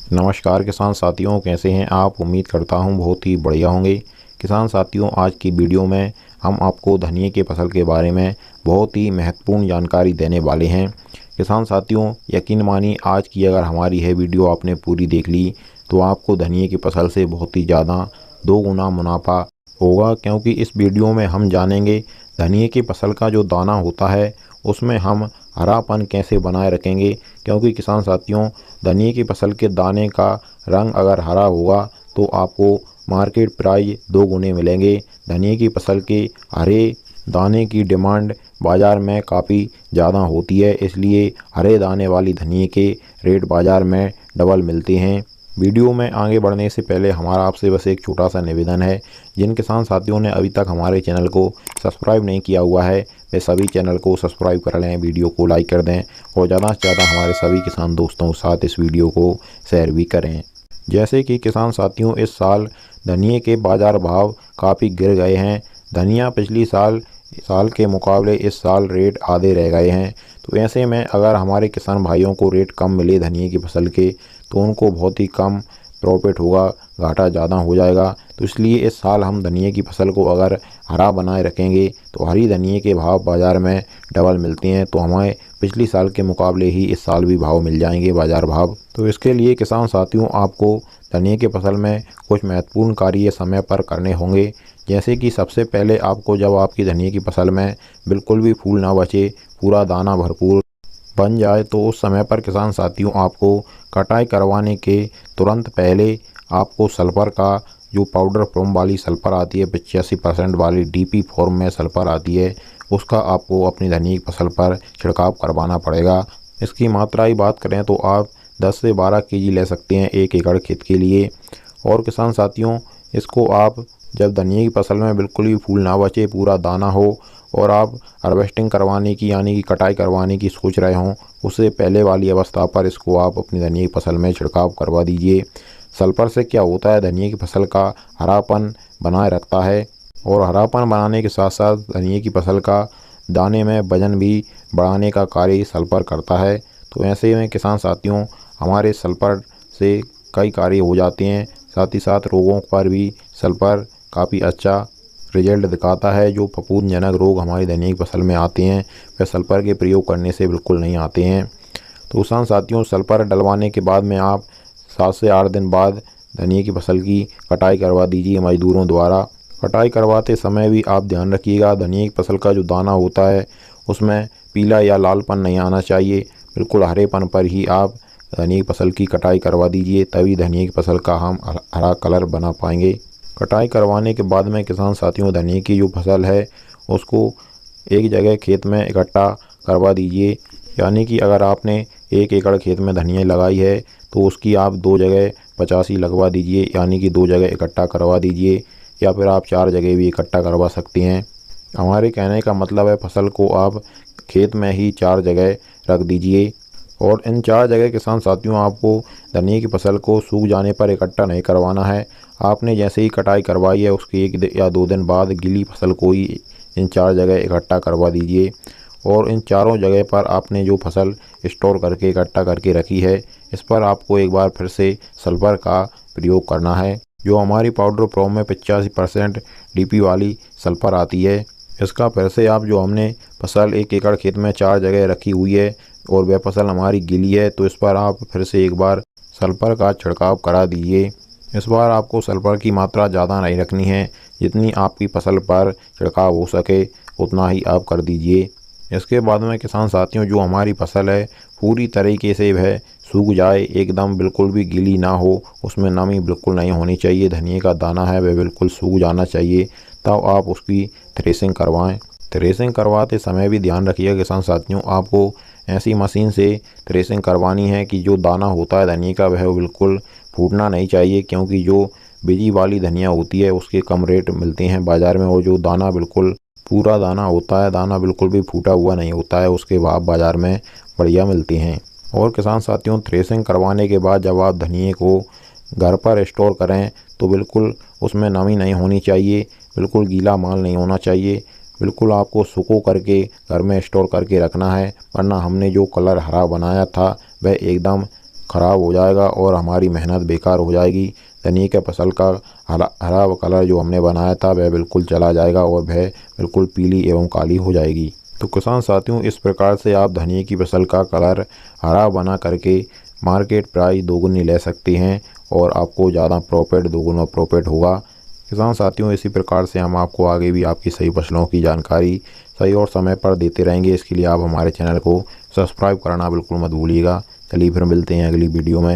नमस्कार किसान साथियों, कैसे हैं आप। उम्मीद करता हूं बहुत ही बढ़िया होंगे। किसान साथियों, आज की वीडियो में हम आपको धनिये के फसल के बारे में बहुत ही महत्वपूर्ण जानकारी देने वाले हैं। किसान साथियों, यकीन मानिए आज की अगर हमारी यह वीडियो आपने पूरी देख ली तो आपको धनिये की फसल से बहुत ही ज़्यादा 2 गुना मुनाफा होगा, क्योंकि इस वीडियो में हम जानेंगे धनिये की फसल का जो दाना होता है उसमें हम हरापन कैसे बनाए रखेंगे। क्योंकि किसान साथियों, धनिये की फसल के दाने का रंग अगर हरा होगा तो आपको मार्केट प्राइस 2 गुने मिलेंगे। धनिये की फसल के हरे दाने की डिमांड बाज़ार में काफ़ी ज़्यादा होती है, इसलिए हरे दाने वाली धनिये के रेट बाज़ार में डबल मिलते हैं। वीडियो में आगे बढ़ने से पहले हमारा आपसे बस एक छोटा सा निवेदन है। जिन किसान साथियों ने अभी तक हमारे चैनल को सब्सक्राइब नहीं किया हुआ है वे सभी चैनल को सब्सक्राइब कर लें, वीडियो को लाइक कर दें और ज़्यादा से ज़्यादा हमारे सभी किसान दोस्तों के साथ इस वीडियो को शेयर भी करें। जैसे कि किसान साथियों, इस साल धनिये के बाज़ार भाव काफ़ी गिर गए हैं। धनिया पिछली साल के मुकाबले इस साल रेट आधे रह गए हैं। तो ऐसे में अगर हमारे किसान भाइयों को रेट कम मिले धनिये की फसल के तो उनको बहुत ही कम प्रॉफिट होगा, घाटा ज़्यादा हो जाएगा। तो इसलिए इस साल हम धनिये की फसल को अगर हरा बनाए रखेंगे तो हरी धनिये के भाव बाज़ार में डबल मिलते हैं, तो हमें पिछली साल के मुकाबले ही इस साल भी भाव मिल जाएंगे, बाज़ार भाव। तो इसके लिए किसान साथियों, आपको धनिये की फसल में कुछ महत्वपूर्ण कार्य समय पर करने होंगे। जैसे कि सबसे पहले आपको जब आपकी धनिये की फसल में बिल्कुल भी फूल ना बचे, पूरा दाना भरपूर बन जाए, तो उस समय पर किसान साथियों आपको कटाई करवाने के तुरंत पहले आपको सल्फर का जो पाउडर फॉर्म वाली सल्फर आती है, 85% वाली डीपी फॉर्म में सल्फर आती है, उसका आपको अपनी धनिये की फसल पर छिड़काव करवाना पड़ेगा। इसकी मात्रा की बात करें तो आप 10 से 12 केजी ले सकते हैं 1 एकड़ खेत के लिए। और किसान साथियों, इसको आप जब धनिये की फसल में बिल्कुल भी फूल ना बचे, पूरा दाना हो और आप हार्वेस्टिंग करवाने की यानी कि कटाई करवाने की सोच रहे हों, उससे पहले वाली अवस्था पर इसको आप अपनी धनिये की फसल में छिड़काव करवा दीजिए। सल्फर से क्या होता है, धनिये की फसल का हरापन बनाए रखता है और हरापन बनाने के साथ साथ धनिये की फसल का दाने में वजन भी बढ़ाने का कार्य सल्फर करता है। तो ऐसे में किसान साथियों, हमारे सल्फर से कई कार्य हो जाते हैं, साथ ही साथ रोगों पर भी सल्फर काफ़ी अच्छा रिजल्ट दिखाता है। जो फफूंदजनक रोग हमारी धनिये की फसल में आते हैं वह सल्फर के प्रयोग करने से बिल्कुल नहीं आते हैं। तो किसान साथियों, सल्फर डलवाने के बाद में आप 7 से 8 दिन बाद धनिये की फसल की कटाई करवा दीजिए मजदूरों द्वारा। कटाई करवाते समय भी आप ध्यान रखिएगा, धनिये की फसल का जो दाना होता है उसमें पीला या लालपन नहीं आना चाहिए, बिल्कुल हरेपन पर ही आप धनिये की फसल की कटाई करवा दीजिए, तभी धनिये की फसल का हम हरा कलर बना पाएंगे। कटाई करवाने के बाद में किसान साथियों, धनिये की जो फसल है उसको एक जगह खेत में इकट्ठा करवा दीजिए। यानी कि अगर आपने 1 एकड़ खेत में धनिया लगाई है तो उसकी आप 2 जगह 85 लगवा दीजिए, यानी कि 2 जगह इकट्ठा करवा दीजिए, या फिर आप 4 जगह भी इकट्ठा करवा सकते हैं। हमारे कहने का मतलब है फसल को आप खेत में ही 4 जगह रख दीजिए। और इन 4 जगह किसान साथियों, आपको धनिये की फसल को सूख जाने पर इकट्ठा नहीं करवाना है। आपने जैसे ही कटाई करवाई है उसके 1 या 2 दिन बाद गीली फसल को ही इन 4 जगह इकट्ठा करवा दीजिए। और इन चारों जगह पर आपने जो फसल स्टोर करके इकट्ठा करके रखी है, इस पर आपको एक बार फिर से सल्फर का प्रयोग करना है। जो हमारी पाउडर फॉर्म में 85% डीपी वाली सल्फर आती है, इसका फिर से आप जो हमने फसल 1 एकड़ खेत में 4 जगह रखी हुई है और वह फसल हमारी गीली है, तो इस पर आप फिर से एक बार सल्फर का छिड़काव करा दीजिए। इस बार आपको सल्फर की मात्रा ज़्यादा नहीं रखनी है, जितनी आपकी फसल पर छिड़काव हो सके उतना ही आप कर दीजिए। इसके बाद में किसान साथियों, जो हमारी फसल है पूरी तरीके से वह सूख जाए, एकदम बिल्कुल भी गीली ना हो, उसमें नमी बिल्कुल नहीं होनी चाहिए, धनिये का दाना है वह बिल्कुल सूख जाना चाहिए, तब आप उसकी थ्रेसिंग करवाएं। थ्रेसिंग करवाते समय भी ध्यान रखिएगा किसान साथियों, आपको ऐसी मशीन से थ्रेसिंग करवानी है कि जो दाना होता है धनिये का वह बिल्कुल फूटना नहीं चाहिए, क्योंकि जो बिजी वाली धनिया होती है उसके कम रेट मिलते हैं बाज़ार में, और जो दाना बिल्कुल पूरा दाना होता है, दाना बिल्कुल भी फूटा हुआ नहीं होता है, उसके भाव बाज़ार में बढ़िया मिलते हैं। और किसान साथियों, थ्रेसिंग करवाने के बाद जब आप धनिये को घर पर स्टोर करें तो बिल्कुल उसमें नमी नहीं होनी चाहिए, बिल्कुल गीला माल नहीं होना चाहिए, बिल्कुल आपको सुखो करके घर में स्टोर करके रखना है, वरना हमने जो कलर हरा बनाया था वह एकदम ख़राब हो जाएगा और हमारी मेहनत बेकार हो जाएगी। धनिया के फसल का हरा कलर जो हमने बनाया था वह बिल्कुल चला जाएगा और वह बिल्कुल पीली एवं काली हो जाएगी। तो किसान साथियों, इस प्रकार से आप धनिया की फसल का कलर हरा बना करके मार्केट प्राइस दोगुनी ले सकते हैं और आपको ज़्यादा प्रॉफिट, दोगुना प्रॉफिट होगा। किसान साथियों, इसी प्रकार से हम आपको आगे भी आपकी सही फसलों की जानकारी सही और समय पर देते रहेंगे। इसके लिए आप हमारे चैनल को सब्सक्राइब करना बिल्कुल मत भूलिएगा। चलिए फिर मिलते हैं अगली वीडियो में।